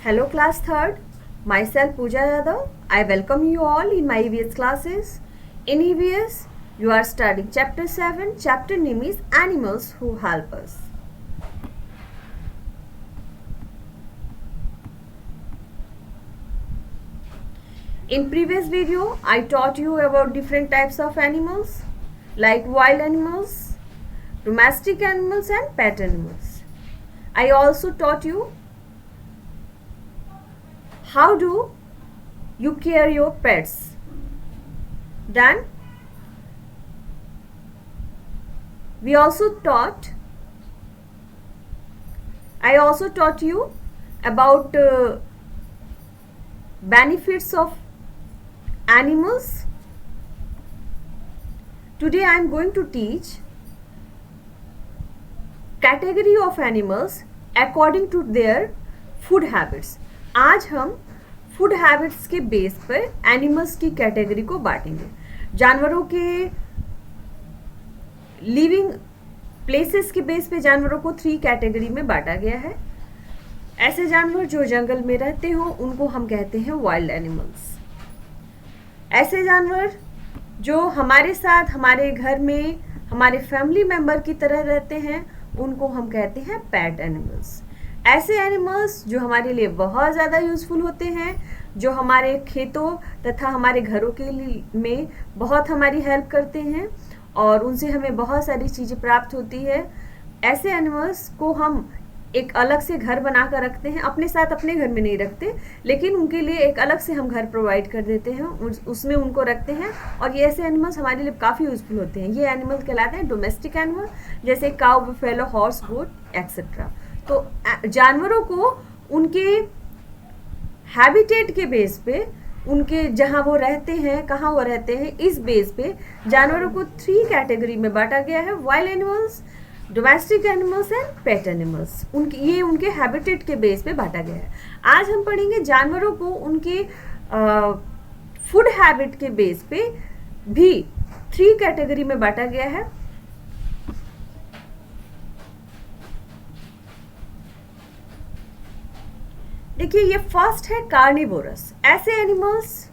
Hello class 3rd, myself Pooja Yadav. I welcome you all in my EVS classes. In EVS, you are studying chapter 7. Chapter name is Animals Who Help Us. In previous video, I taught you about different types of animals like wild animals, domestic animals and pet animals. I also taught you how do you care your pets. Then I also taught you about benefits of animals. Today I am going to teach category of animals according to their food habits. आज हम food habits के base पर animals की category को बांटेंगे. जानवरों के living places के बेस पे जानवरों को 3 कैटेगरी में बांटा गया है. ऐसे जानवर जो जंगल में रहते हो उनको हम कहते हैं वाइल्ड एनिमल्स. ऐसे जानवर जो हमारे साथ हमारे घर में हमारे फैमिली मेंबर की तरह रहते हैं उनको हम कहते हैं पेट एनिमल्स. ऐसे एनिमल्स जो हमारे लिए बहुत ज़्यादा यूज़फुल होते हैं, जो हमारे खेतों तथा हमारे घरों के लिए में बहुत हमारी हेल्प करते हैं और उनसे हमें बहुत सारी चीज़ें प्राप्त होती है. ऐसे एनिमल्स को हम एक अलग से घर बना कर रखते हैं. अपने साथ अपने घर में नहीं रखते, लेकिन उनके लिए एक अलग से हम घर प्रोवाइड कर देते हैं, उसमें उनको रखते हैं और ये ऐसे एनिमल्स हमारे लिए काफ़ी यूज़फुल होते हैं. ये एनिमल्स कहलाते हैं डोमेस्टिक एनिमल, जैसे काउ, बफेलो, हॉर्स, गोट एक्सेट्रा. तो जानवरों को उनके हैबिटेट के बेस पे, उनके जहाँ वो रहते हैं, कहाँ वो रहते हैं, इस बेस पे जानवरों को 3 कैटेगरी में बांटा गया है. Wild animals, domestic animals and pet animals. ये उनके हैबिटेट के बेस पे बांटा गया है. आज हम पढ़ेंगे जानवरों को उनके फूड हैबिट के बेस पे भी 3 कैटेगरी में बांटा गया है. देखिए, ये फर्स्ट है कार्निवोरस. ऐसे एनिमल्स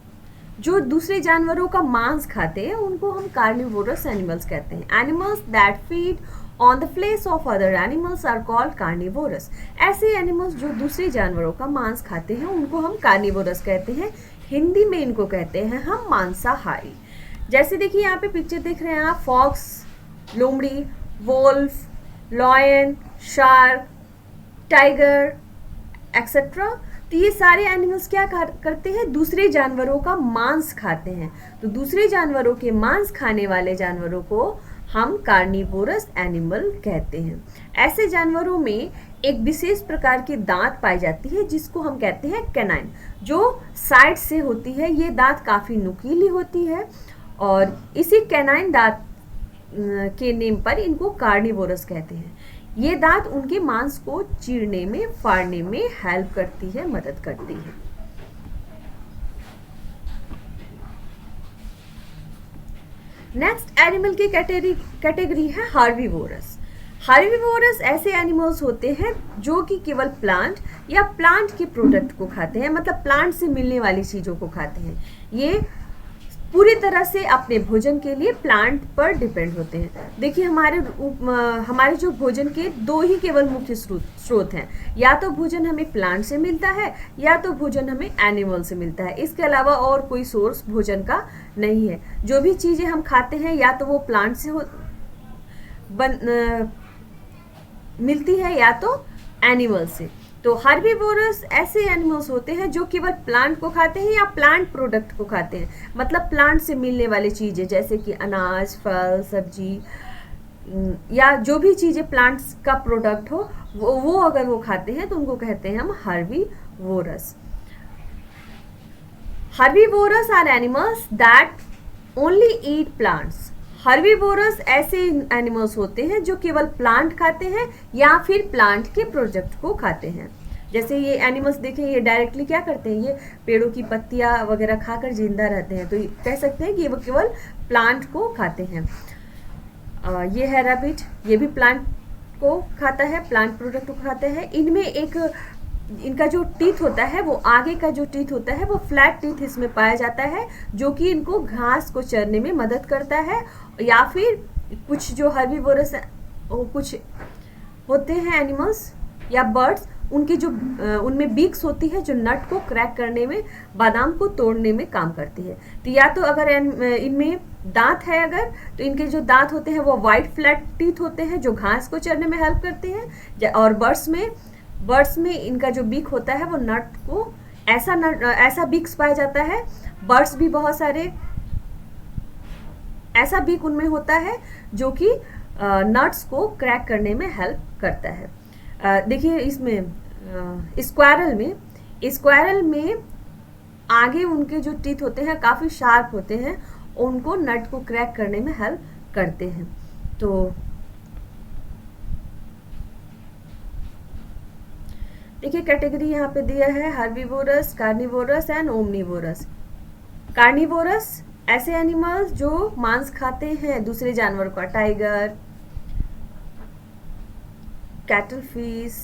जो दूसरे जानवरों का मांस खाते हैं उनको हम कार्निवोरस एनिमल्स कहते हैं. Animals that feed on the flesh of other animals are called carnivorous. ऐसे एनिमल्स जो दूसरे जानवरों का मांस खाते हैं उनको हम कार्निवोरस कहते हैं. हिंदी में इनको कहते हैं हम मांसाहारी. जैसे देखिए यहाँ पे पिक्चर देख रहे हैं आप, फॉक्स, लोमड़ी, wolf, lion, shark, tiger etcetera. तो ये सारे एनिमल्स क्या करते हैं? दूसरे जानवरों का मांस खाते हैं. तो दूसरे जानवरों के मांस खाने वाले जानवरों को हम कार्निवोरस एनिमल कहते हैं. ऐसे जानवरों में एक विशेष प्रकार की दांत पाई जाती है जिसको हम कहते हैं कैनाइन, जो साइड से होती है. ये दांत काफ़ी नुकीली होती है और इसी कैनाइन दांत के नेम पर इनको कार्निवोरस कहते हैं. ये दांत उनके मांस को चीरने में, फाड़ने में हेल्प करती है, मदद करती है. नेक्स्ट एनिमल की कैटेगरी है हार्बीवोरस. हार्बीवोरस ऐसे एनिमल्स होते हैं जो कि केवल प्लांट या प्लांट के प्रोडक्ट को खाते हैं, मतलब प्लांट से मिलने वाली चीज़ों को खाते हैं. ये पूरी तरह से अपने भोजन के लिए प्लांट पर डिपेंड होते हैं. देखिए, हमारे जो भोजन के 2 ही केवल मुख्य स्रोत हैं. या तो भोजन हमें प्लांट से मिलता है या तो भोजन हमें एनिमल से मिलता है. इसके अलावा और कोई सोर्स भोजन का नहीं है. जो भी चीज़ें हम खाते हैं या तो वो प्लांट से मिलती है या तो एनिमल से. तो हार्बीवोरस ऐसे एनिमल्स होते हैं जो केवल प्लांट को खाते हैं या प्लांट प्रोडक्ट को खाते हैं, मतलब प्लांट से मिलने वाली चीज़ें जैसे कि अनाज, फल, सब्जी या जो भी चीज़ें प्लांट्स का प्रोडक्ट हो वो अगर वो खाते हैं तो उनको कहते हैं हम herbivorous. Herbivorous are animals that only eat plants. Herbivorous ऐसे एनिमल्स होते हैं जो केवल प्लांट खाते हैं या फिर प्लांट के प्रोडक्ट को खाते हैं. जैसे ये एनिमल्स देखें, ये डायरेक्टली क्या करते हैं, ये पेड़ों की पत्तियां वगैरह खाकर जिंदा रहते हैं. तो कह सकते हैं कि वो केवल प्लांट को खाते हैं. ये है रैबिट, ये भी प्लांट को खाता है, प्लांट प्रोडक्ट को खाता है. इनमें एक इनका जो टीथ होता है वो आगे का जो टीथ होता है वो फ्लैट टीथ इसमें पाया जाता है, जो कि इनको घास को चरने में मदद करता है। या फिर कुछ जो हर्बीवोरस कुछ होते हैं एनिमल्स या बर्ड्स, उनकी जो उनमें बीक्स होती है जो नट को क्रैक करने में, बादाम को तोड़ने में काम करती है। तो या तो अगर इनमें दांत है अगर, तो इनके जो दांत होते हैं वो वाइट फ्लैट टीथ होते हैं जो घास को चरने में हेल्प करते हैं। और बर्ड्स में इनका जो बीक होता है वो नट को ऐसा बीक्स पाया जाता है। बर्ड्स भी बहुत सारे ऐसा बीक उनमें होता है जो कि नट्स को क्रैक करने में हेल्प करता है। देखिए इसमें स्क्वायरल में आगे उनके जो टीथ होते हैं काफ़ी शार्प होते हैं, उनको नट को क्रैक करने में हेल्प करते हैं। तो देखिए कैटेगरी यहाँ पे दिया है herbivorous, carnivorous and omnivorous. Carnivorous ऐसे एनिमल्स जो मांस खाते हैं दूसरे जानवरों का, टाइगर, कैटल फिश,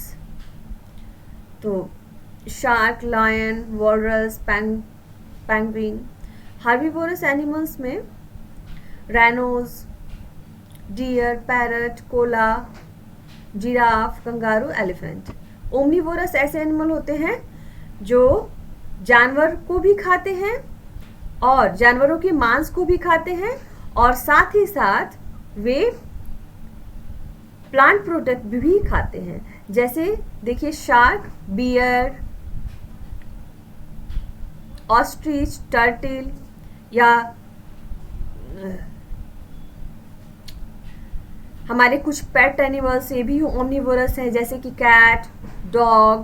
तो shark, lion, walrus, penguin. Herbivorous animals में rhinos, deer, parrot, koala, giraffe, kangaroo, elephant. Omnivorous ऐसे एनिमल होते हैं जो जानवर को भी खाते हैं और जानवरों के मांस को भी खाते हैं, और साथ ही साथ वे प्लांट प्रोडक्ट भी खाते हैं। जैसे देखिए शार्क, बियर, ऑस्ट्रिच, टर्टल, या हमारे कुछ पेट एनिमल्स ये भी ओमनीवोरस हैं, जैसे कि कैट, डॉग,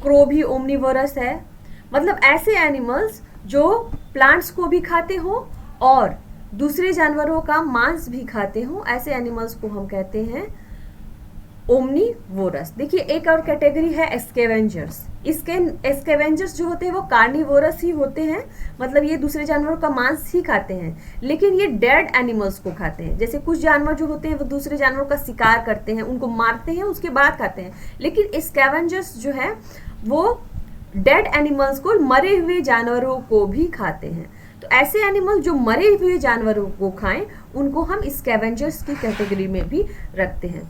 क्रो भी ओमनीवोरस है। मतलब ऐसे एनिमल्स जो प्लांट्स को भी खाते हो और दूसरे जानवरों का मांस भी खाते हो, ऐसे एनिमल्स को हम कहते हैं ओमनीवोरस। देखिए एक और कैटेगरी है स्कैवेंजर्स। स्कैवेंजर्स जो होते हैं वो कार्निवोरस ही होते हैं, मतलब ये दूसरे जानवरों का मांस ही खाते हैं, लेकिन ये डेड एनिमल्स को खाते हैं। जैसे कुछ जानवर जो होते हैं वो दूसरे जानवरों का शिकार करते हैं, उनको मारते हैं, उसके बाद खाते हैं, लेकिन स्कैवेंजर्स जो है वो डेड एनिमल्स को, मरे हुए जानवरों को भी खाते हैं। तो ऐसे एनिमल जो मरे हुए जानवरों को खाएं उनको हम स्कैवेंजर्स की कैटेगरी में भी रखते हैं।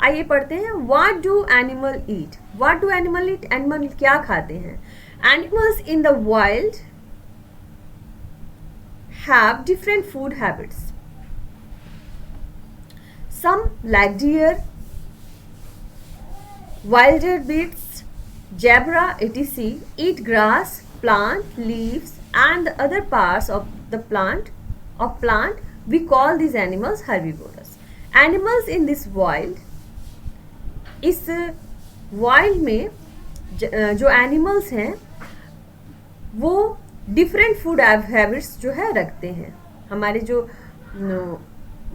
आइए पढ़ते हैं, what do animal eat. What do animal eat, animal क्या खाते हैं। Animals in the wild have different food habits. Some like deer, wildebeests, zebra, etc. eat grass, plant, leaves and the other parts of the plant. We call these animals herbivorous. Animals in this wild, इस wild में जो animals हैं वो different food habits जो है रखते हैं। हमारे जो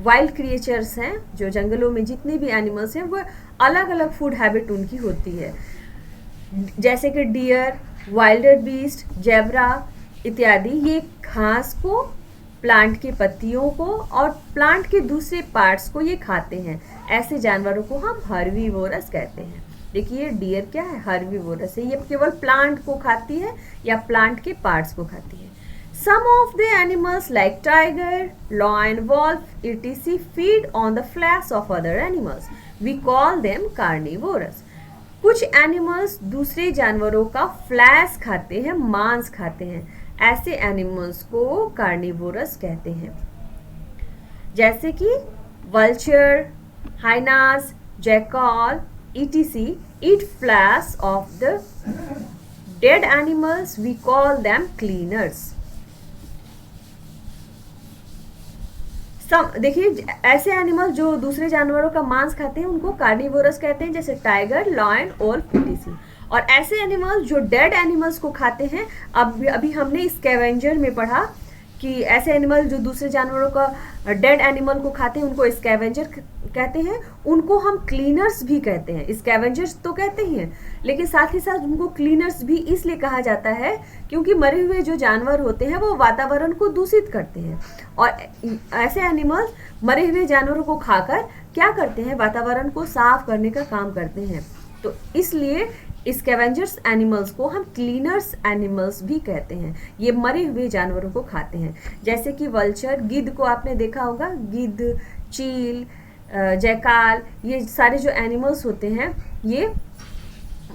वाइल्ड क्रिएचर्स हैं, जो जंगलों में जितने भी एनिमल्स हैं, वो अलग अलग फूड हैबिट उनकी होती है। जैसे कि डियर, वाइल्डर बीस्ट, जेब्रा इत्यादि, ये घास को, प्लांट के पत्तियों को और प्लांट के दूसरे पार्ट्स को ये खाते हैं। ऐसे जानवरों को हम हर्बीवोरस कहते हैं। देखिए डियर क्या है, हर्बीवोरस है, ये केवल प्लांट को खाती है या प्लांट के पार्ट्स को खाती है। Some of the animals like tiger, lion, wolf, etc. feed on the flesh of other animals. We call them carnivorous. कुछ एनिमल्स दूसरे जानवरों का फ्लैश खाते हैं, मांस खाते हैं, ऐसे एनिमल्स को कार्निवोरस कहते हैं। जैसे कि vulture, hyenas, jackal, etc. eat flesh of the dead animals. We call them cleaners. देखिए ऐसे एनिमल जो दूसरे जानवरों का मांस खाते हैं उनको कार्निवोरस कहते हैं, जैसे टाइगर, लायन, वोल्फ, etc. और ऐसे एनिमल्स जो डेड एनिमल्स को खाते हैं, अभी हमने स्कैवेंजर में पढ़ा कि ऐसे एनिमल जो दूसरे जानवरों का डेड एनिमल को खाते हैं उनको स्कैवेंजर कहते हैं। उनको हम क्लीनर्स भी कहते हैं। स्कैवेंजर्स तो कहते ही हैं, लेकिन साथ ही साथ उनको क्लीनर्स भी इसलिए कहा जाता है क्योंकि मरे हुए जो जानवर होते हैं वो वातावरण को दूषित करते हैं, और ऐसे एनिमल्स मरे हुए जानवरों को खाकर क्या करते हैं, वातावरण को साफ करने का काम करते हैं। तो इसलिए स्कैवेंजर्स एनिमल्स को हम क्लीनर्स एनिमल्स भी कहते हैं। ये मरे हुए जानवरों को खाते हैं, जैसे कि वल्चर, गिद्ध को आपने देखा होगा, गिद्ध, चील, जयकाल, ये सारे जो एनिमल्स होते हैं ये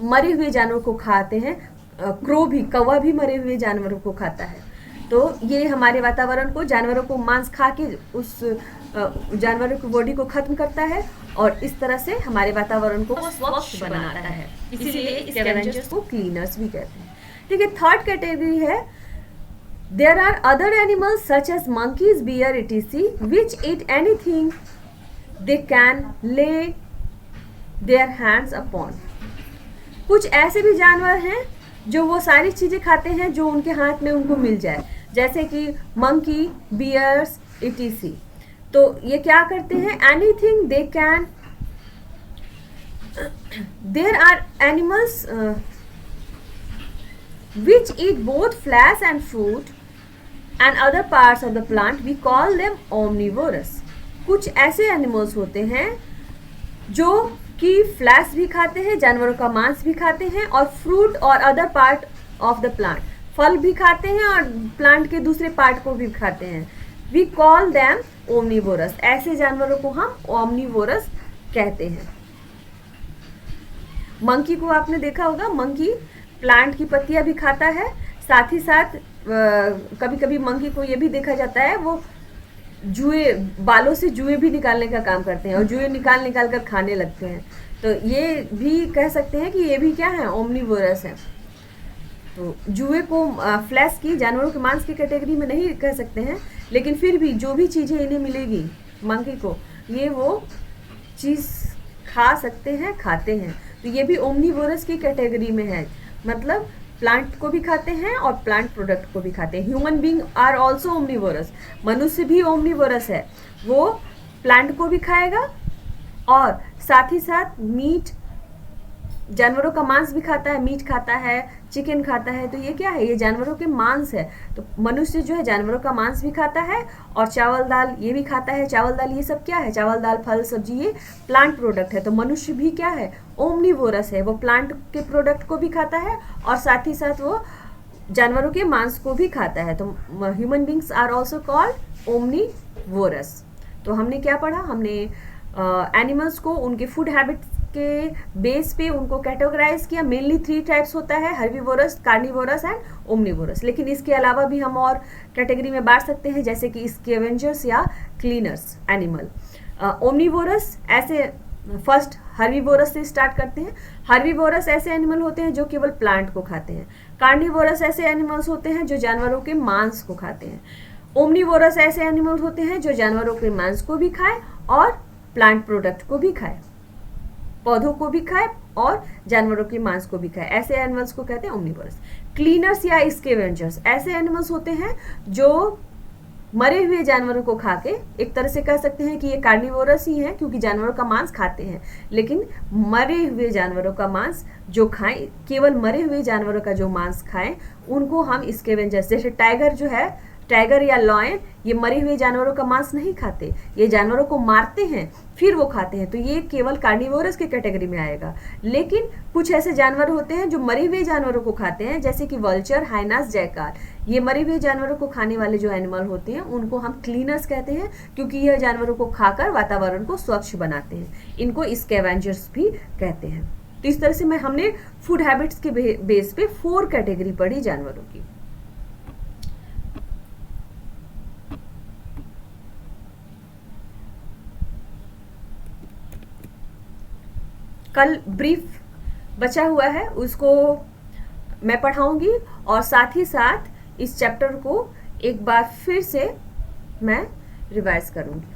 मरे हुए जानवरों को खाते हैं। क्रो भी, कौवा भी मरे हुए जानवरों को खाता है। तो ये हमारे वातावरण को, जानवरों को मांस खा के उस जानवरों की बॉडी को खत्म करता है और इस तरह से हमारे वातावरण को स्वच्छ बनाता है। इसीलिए स्कैवेंजर्स को क्लीनर्स भी कहते हैं। ठीक है, थर्ड कैटेगरी है, there are other animals such as monkeys, bear, etc which eat anything they can lay their hands upon। कुछ ऐसे भी जानवर हैं जो वो सारी चीजें खाते हैं जो उनके हाथ में उनको मिल जाए, जैसे कि मंकी, बियर्स, etc। तो ये क्या करते हैं, anything they can, there are animals which eat both flesh and fruit and other parts of the plant, we call them omnivorous। कुछ ऐसे एनिमल्स होते हैं जो कि फ्लैश भी खाते हैं, जानवरों का मांस भी खाते हैं, और फ्रूट और other part of the plant, फल भी खाते हैं और प्लांट के दूसरे पार्ट को भी खाते हैं। We call them omnivorous. ऐसे जानवरों को हम ओमनिवोरस कहते हैं। मंकी को आपने देखा होगा, मंकी प्लांट की पत्तियां भी खाता है, साथ ही साथ कभी कभी मंकी को ये भी देखा जाता है वो जुए, बालों से जुए भी निकालने का काम करते हैं और जुए निकाल कर खाने लगते हैं। तो ये भी कह सकते हैं कि ये भी क्या है, ओमनिवोरस है। तो जुए को फ्लैश की, जानवरों के मांस की कैटेगरी में नहीं कह सकते हैं, लेकिन फिर भी जो भी चीज़ें इन्हें मिलेगी मंकी को, ये वो चीज़ खा सकते हैं, खाते हैं। तो ये भी ओमनिवोरस की कैटेगरी में है, मतलब प्लांट को भी खाते हैं और प्लांट प्रोडक्ट को भी खाते हैं। Human being are also omnivorous. मनुष्य भी ओमनिवोरस है, वो प्लांट को भी खाएगा और साथ ही साथ मीट, जानवरों का मांस भी खाता है, मीट खाता है, चिकन खाता है। तो ये क्या है, ये जानवरों के मांस है। तो मनुष्य जो है जानवरों का मांस भी खाता है और चावल दाल ये भी खाता है। चावल दाल ये सब क्या है, चावल दाल, फल, सब्जी, ये प्लांट प्रोडक्ट है। तो मनुष्य भी क्या है, ओमनिवोरस है, वो प्लांट के प्रोडक्ट को भी खाता है और साथ ही साथ वो जानवरों के मांस को भी खाता है। तो human beings are also called omnivorous. तो हमने क्या पढ़ा, हमने एनिमल्स को उनके फूड हैबिट्स के बेस पे उनको कैटेगराइज किया। मेनली 3 टाइप्स होता है, हर्बीवोरस, कार्निवोरस एंड ओमनिवोरस। लेकिन इसके अलावा भी हम और कैटेगरी में बांट सकते हैं, जैसे कि स्कैवेंजर्स या क्लीनर्स एनिमल। ओमनिवोरस ऐसे, फर्स्ट हर्बीवोरस से स्टार्ट करते हैं। हर्बीवोरस ऐसे एनिमल होते हैं जो केवल प्लांट को खाते हैं। कार्निवोरस ऐसे एनिमल्स होते हैं जो जानवरों के मांस को खाते हैं। ओमनिवोरस ऐसे एनिमल्स होते हैं जो जानवरों के मांस को भी खाए और प्लांट प्रोडक्ट को भी खाए, पौधों को भी खाए और जानवरों के मांस को भी खाए। ऐसे एनिमल्स को कहते हैं ओमनिवोरस। क्लीनर्स या स्कैवेंजर्स ऐसे एनिमल्स होते हैं जो मरे हुए जानवरों को खा के, एक तरह से कह सकते हैं कि ये कार्निवोरस ही हैं क्योंकि जानवरों का मांस खाते हैं, लेकिन मरे हुए जानवरों का मांस जो खाएं, केवल मरे हुए जानवरों का जो मांस खाएं, उनको हम स्कैवेंजर्स, जैसे टाइगर जो है, टाइगर या लॉयन, ये मरे हुए जानवरों का मांस नहीं खाते, ये जानवरों को मारते हैं फिर वो खाते हैं। तो ये केवल कार्निवोरस की कैटेगरी में आएगा। लेकिन कुछ ऐसे जानवर होते हैं जो मरे हुए जानवरों को खाते हैं, जैसे कि वल्चर, हाइनास, जयकाल। ये मरे हुए जानवरों को खाने वाले जो एनिमल होते हैं उनको हम क्लीनर्स कहते हैं, क्योंकि यह जानवरों को खाकर वातावरण को स्वच्छ बनाते हैं। इनको स्कैवेंजर्स भी कहते हैं। तो इस तरह से हमने फूड हैबिट्स के बेस पे 4 कैटेगरी पढ़ी जानवरों की। कल ब्रीफ बचा हुआ है, उसको मैं पढ़ाऊंगी और साथ ही साथ इस चैप्टर को एक बार फिर से मैं रिवाइज करूंगी।